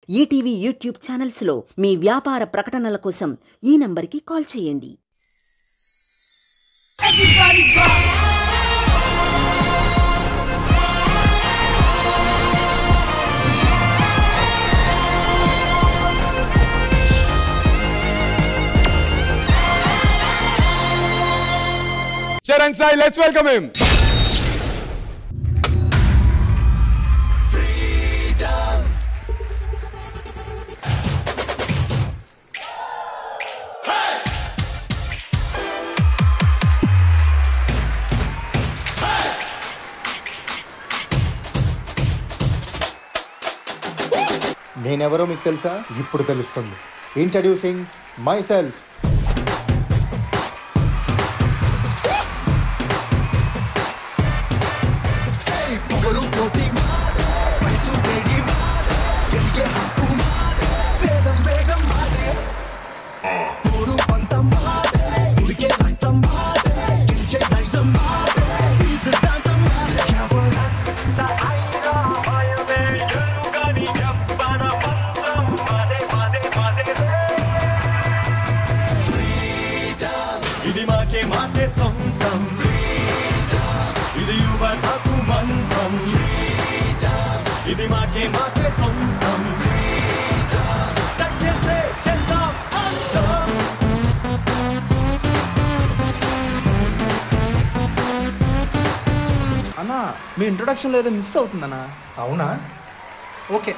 ETV YouTube ఛానల్స్లో మీ వ్యాపార ప్రకటనల కోసం ఈ నంబర్కి కాల్ చేయండి. Charan Sai, let's welcome him. నేనెవరో మీకు తెలుసా? ఇప్పుడు తెలుస్తుంది. Introducing myself. అన్నా మీ ఇంట్రొడక్షన్ లో ఏదో మిస్ అవుతుందన్నా. అవునా? Okay.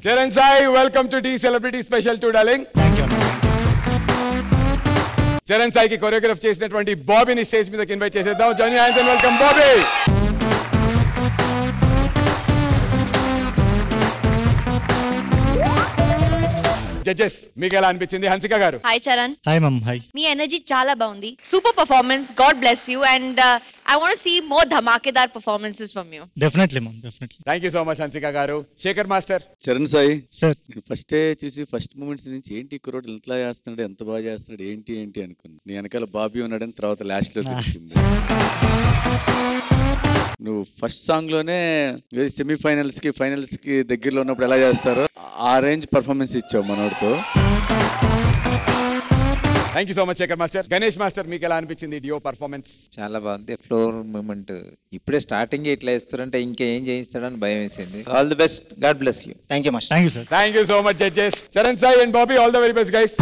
Charan Sai, welcome to T Celebrity Special 2, darling. Thank you. Charan Sai ki choreograph చేసినటువంటి బాబీని స్టేజ్ మీదకి ఇన్వైట్ చేసేద్దాం. Join hands and welcome Bobby. Judges మీకు ఎలా అనిపించింది? Hansika garu. Hi Charan. Hi mom. Hi. మీ ఎనర్జీ చాలా బాగుంది. Super performance. God bless you and I want to see more dhamakedar performances from you. Definitely ma'am, definitely. Thank you so much Hansika గారు. Shekhar master. Charan Sai sir, ఫస్టే చూసి first moments నుంచి ఏంటి కుర్రోడు ఇంట్లో చేస్తున్నాడు, ఎంత బాగా చేస్తున్నాడు, ఏంటి ఏంటి అనుకున్నా. నీ వెనకాల బాబీ ఉన్నాడని తర్వాత లాస్ట్ లో తెలిసింది. నువ్వు ఫస్ట్ సాంగ్ లోనే సెమీఫైనల్స్ కి ఫైనల్స్ కి దగ్గరలో ఉన్నప్పుడు ఎలా చేస్తారో ఆ రేంజ్ పర్ఫార్మెన్స్ ఇచ్చావు మనోడితో. Thank you so much Shekar master. Ganesh master మీకు ఎలా అనిపించింది డియో పర్ఫార్మెన్స్? చాలా బాగుంది. ఫ్లోర్ మూమెంట్ ఇప్పుడే స్టార్టింగ్ ఇట్లా ఇస్తారంటే ఇంకేం చేయిస్తాడని భయం వేసింది. All the best. God bless you. Thank you master. Thank you sir. Thank you so much judges. Charan Sai and Bobby, all the very best guys.